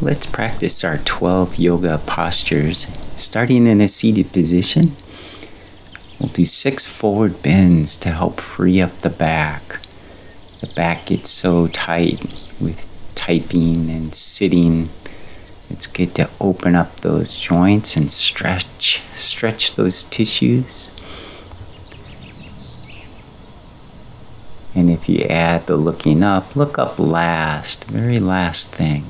let's practice our 12 yoga postures. Starting in a seated position, we'll do 6 forward bends to help free up the back. The back gets so tight with typing and sitting. It's good to open up those joints and stretch those tissues. And if you add the looking up, look up last, very last thing.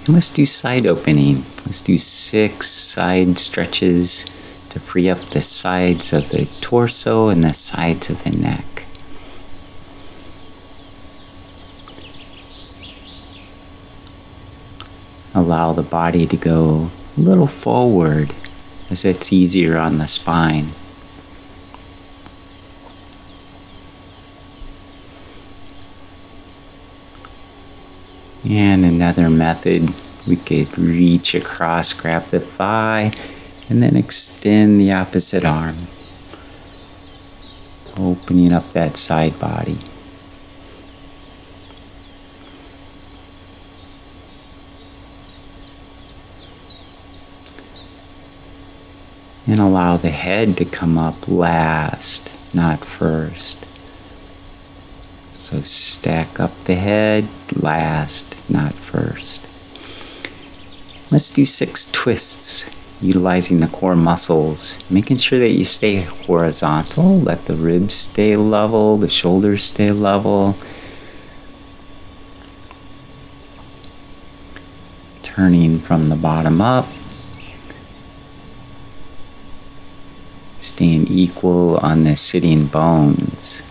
And let's do side opening. Let's do 6 side stretches to free up the sides of the torso and the sides of the neck. Allow the body to go a little forward as it's easier on the spine. And another method, we could reach across, grab the thigh, and then extend the opposite arm. Opening up that side body. And allow the head to come up last, not first. So stack up the head, last, not first. Let's do 6 twists, utilizing the core muscles, making sure that you stay horizontal, let the ribs stay level, the shoulders stay level. Turning from the bottom up. Staying equal on the sitting bones.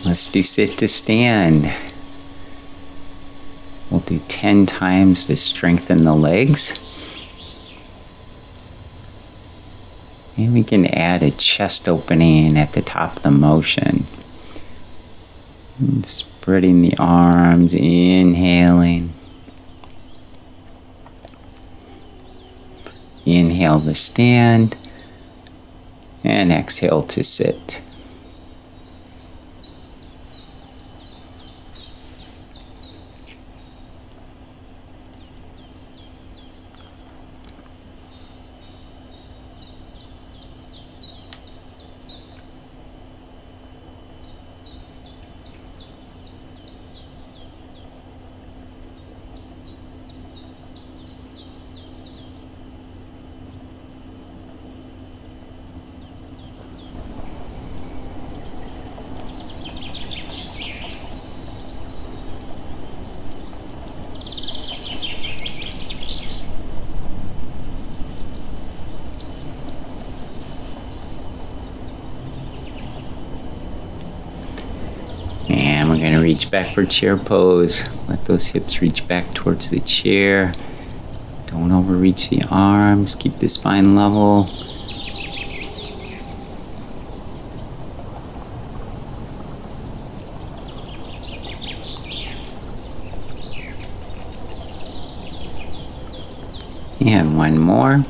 Let's do sit to stand. We'll do 10 times to strengthen the legs. And we can add a chest opening at the top of the motion. And spreading the arms, inhaling. Inhale to stand. And exhale to sit. And we're going to reach back for chair pose. Let those hips reach back towards the chair. Don't overreach the arms. Keep the spine level. And one more.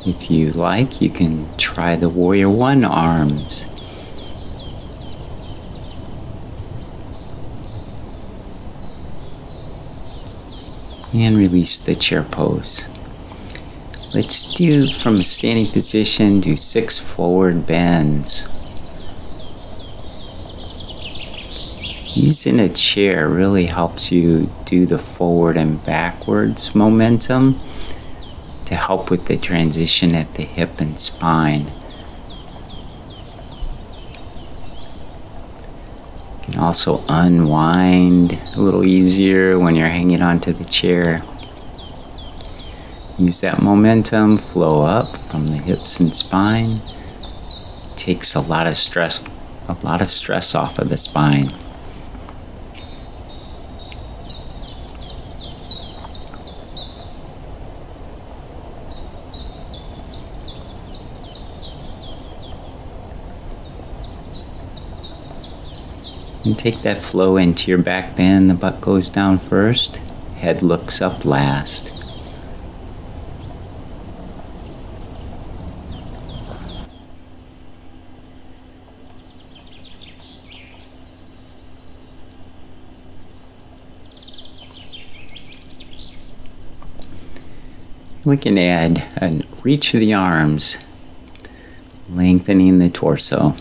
If you like, you can try the Warrior One arms. And release the chair pose. Let's do, from a standing position, do 6 forward bends. Using a chair really helps you do the forward and backwards momentum to help with the transition at the hip and spine. You can also unwind a little easier when you're hanging onto the chair. Use that momentum, flow up from the hips and spine. Takes a lot of stress off of the spine. And take that flow into your back bend. The butt goes down first, head looks up last. We can add a reach of the arms, lengthening the torso.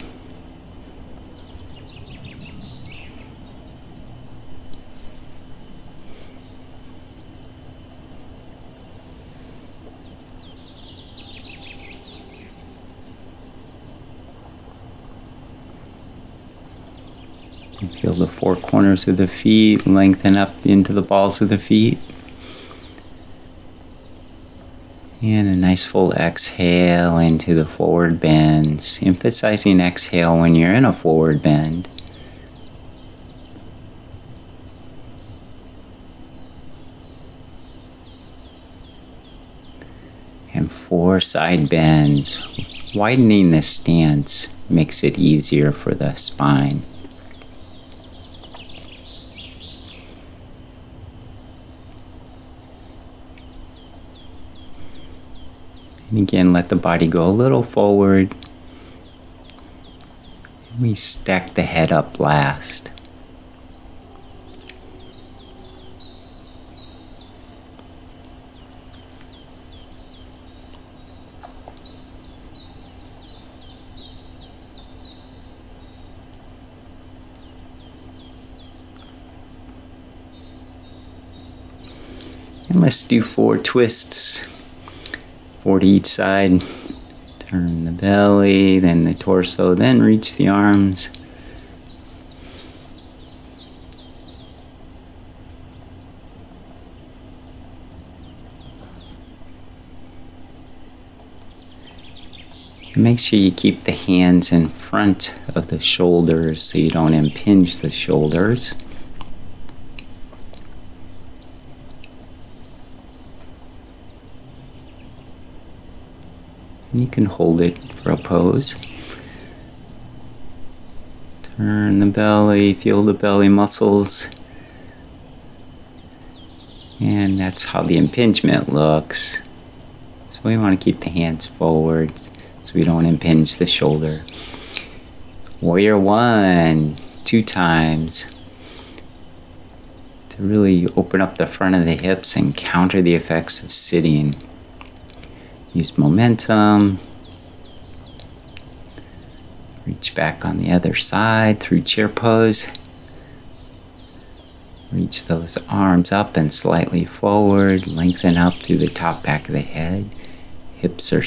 And feel the four corners of the feet lengthen up into the balls of the feet. And a nice full exhale into the forward bends, emphasizing exhale when you're in a forward bend. And 4 side bends. Widening the stance makes it easier for the spine. And again, let the body go a little forward. We stack the head up last. And let's do 4 twists. 4 to each side. Turn the belly, then the torso, then reach the arms. And make sure you keep the hands in front of the shoulders so you don't impinge the shoulders. You can hold it for a pose. Turn the belly, feel the belly muscles. And that's how the impingement looks. So we want to keep the hands forward so we don't impinge the shoulder. Warrior 1, 2 times. To really open up the front of the hips and counter the effects of sitting. Use momentum. Reach back on the other side through chair pose. Reach those arms up and slightly forward. Lengthen up through the top back of the head. Hips are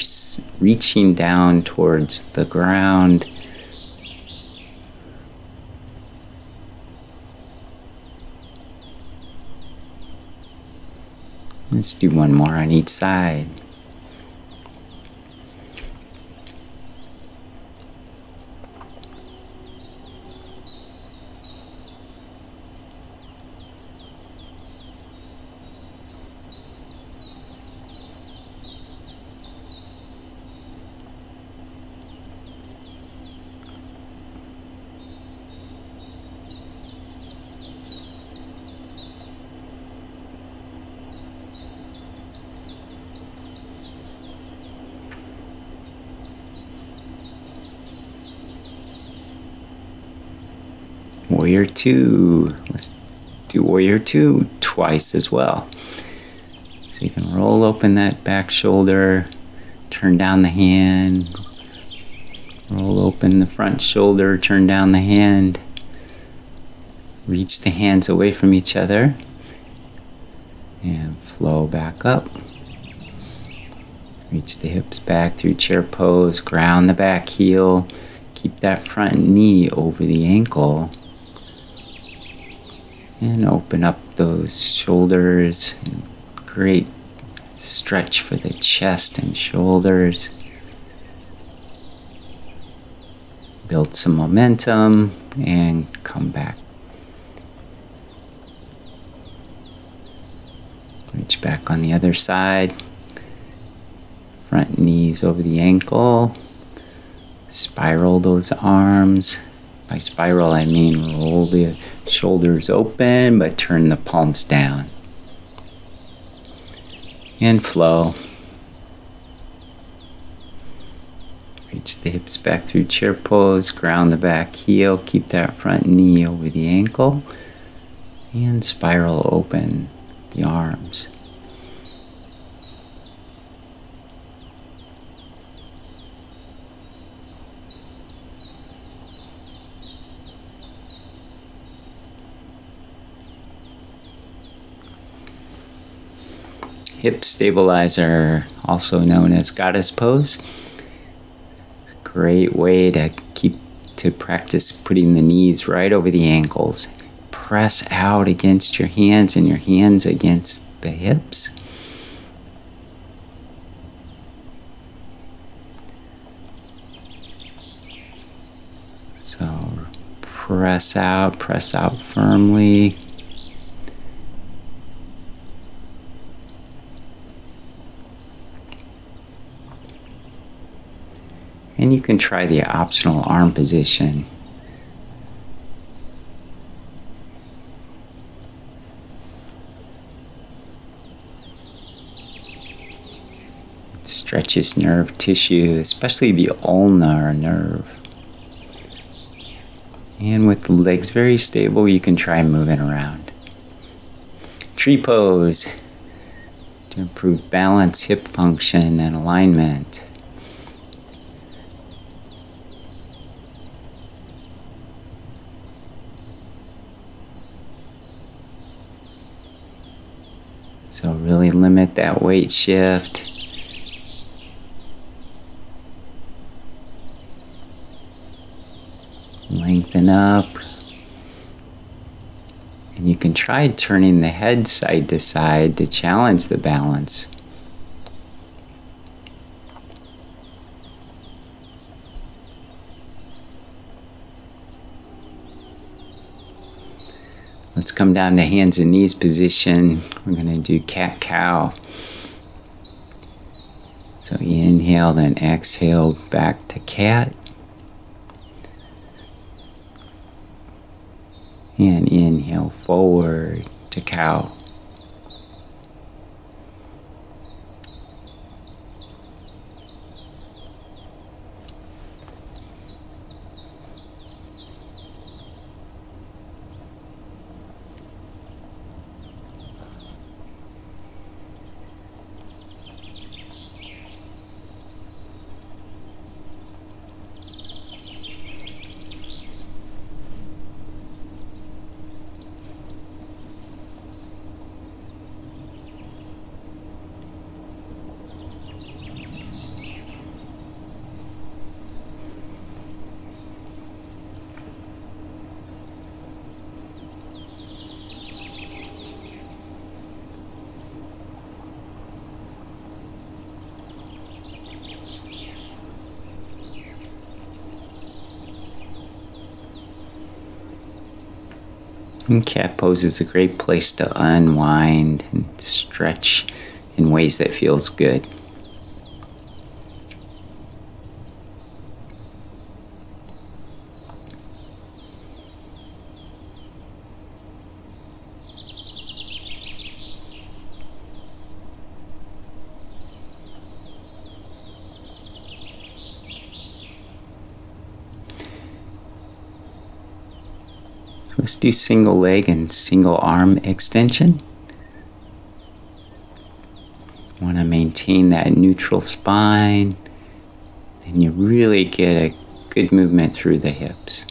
reaching down towards the ground. Let's do one more on each side. Warrior 2. Let's do Warrior 2 twice as well. So you can roll open that back shoulder, turn down the hand, roll open the front shoulder, turn down the hand. Reach the hands away from each other and flow back up. Reach the hips back through chair pose, ground the back heel, keep that front knee over the ankle, and open up those shoulders. Great stretch for the chest and shoulders. Build some momentum and come back. Reach back on the other side. Front knees over the ankle. Spiral those arms. By spiral, I mean roll the shoulders open, but turn the palms down. And flow. Reach the hips back through chair pose. Ground the back heel. Keep that front knee over the ankle. And spiral open the arms. Hip stabilizer, also known as goddess pose. Great way to practice putting the knees right over the ankles. Press out against your hands and your hands against the hips. So press out firmly. And you can try the optional arm position. It stretches nerve tissue, especially the ulnar nerve. And with the legs very stable, you can try moving around. Tree pose to improve balance, hip function, and alignment. So really limit that weight shift. Lengthen up. And you can try turning the head side to side to challenge the balance. Let's come down to hands and knees position. We're going to do cat-cow. So inhale, then exhale back to cat. And inhale forward to cow. And cat pose is a great place to unwind and stretch in ways that feels good. Let's do single leg and single arm extension. Want to maintain that neutral spine, and you really get a good movement through the hips.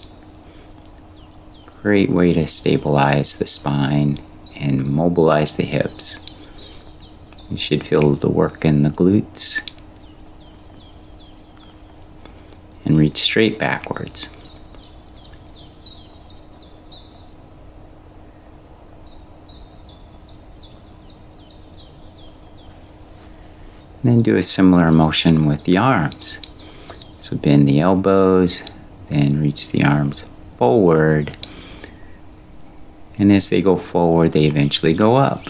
Great way to stabilize the spine and mobilize the hips. You should feel the work in the glutes. And reach straight backwards. And then do a similar motion with the arms. So bend the elbows, then reach the arms forward. And as they go forward, they eventually go up.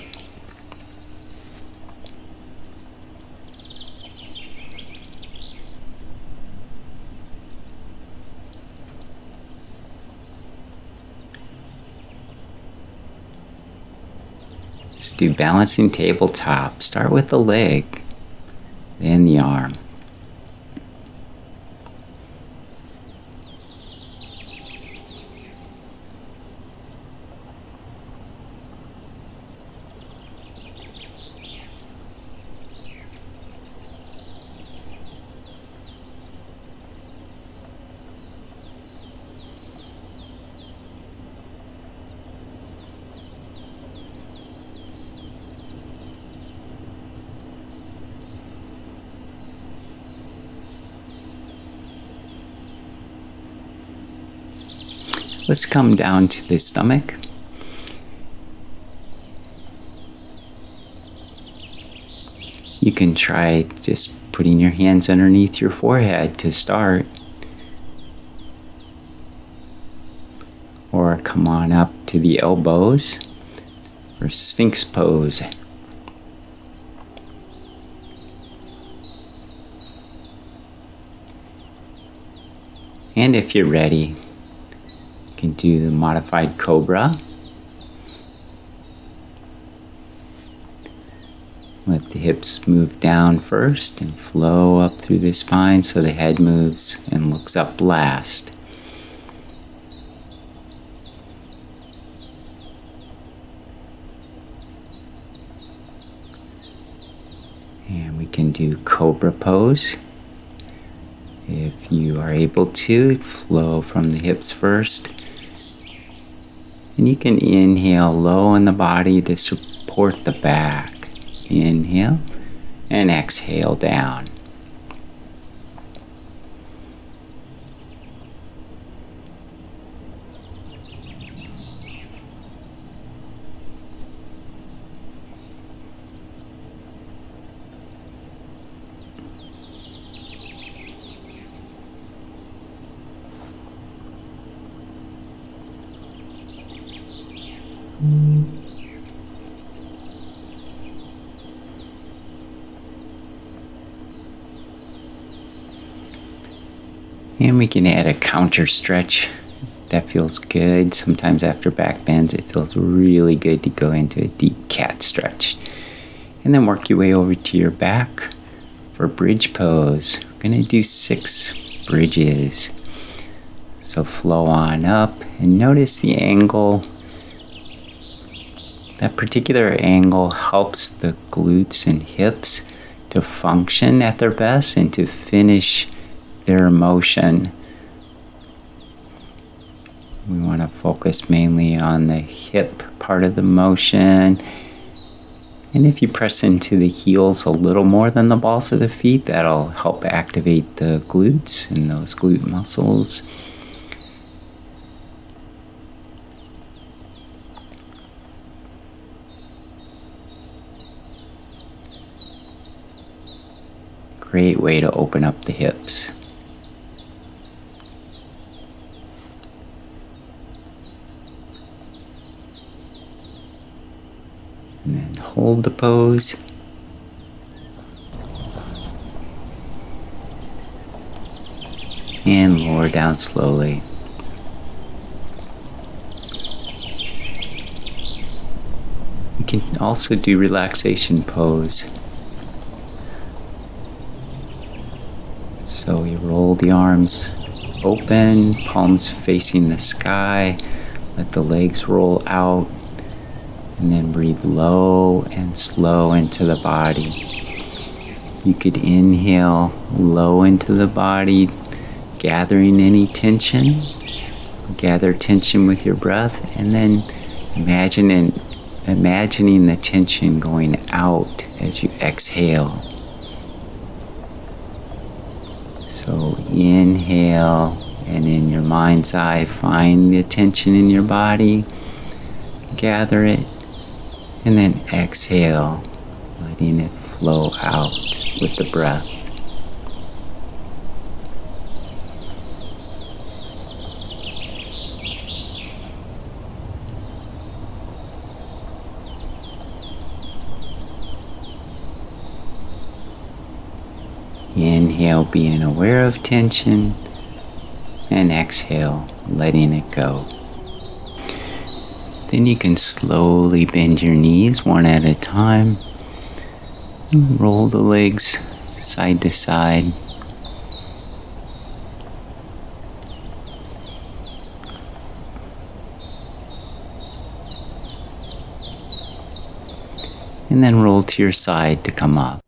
Let's do balancing tabletop. Start with the leg, then the arm. Let's come down to the stomach. You can try just putting your hands underneath your forehead to start. Or come on up to the elbows for Sphinx pose. And if you're ready, you can do the modified cobra. Let the hips move down first and flow up through the spine so the head moves and looks up last. And we can do cobra pose. If you are able to, flow from the hips first. And you can inhale low in the body to support the back. Inhale and exhale down. And we can add a counter stretch. That feels good. Sometimes after back bends, it feels really good to go into a deep cat stretch. And then work your way over to your back for bridge pose. We're going to do 6 bridges. So flow on up and notice the angle. That particular angle helps the glutes and hips to function at their best and to finish their motion. We want to focus mainly on the hip part of the motion. And if you press into the heels a little more than the balls of the feet, that'll help activate the glutes and those glute muscles. Great way to open up the hips. And then hold the pose. And lower down slowly. You can also do relaxation pose. So you roll the arms open, palms facing the sky, let the legs roll out. And then breathe low and slow into the body. You could inhale low into the body, gathering any tension. Gather tension with your breath, and then imagining the tension going out as you exhale. So inhale, and in your mind's eye, find the tension in your body, gather it, and then exhale, letting it flow out with the breath. Inhale, being aware of tension, and exhale, letting it go. Then you can slowly bend your knees one at a time. Roll the legs side to side. And then roll to your side to come up.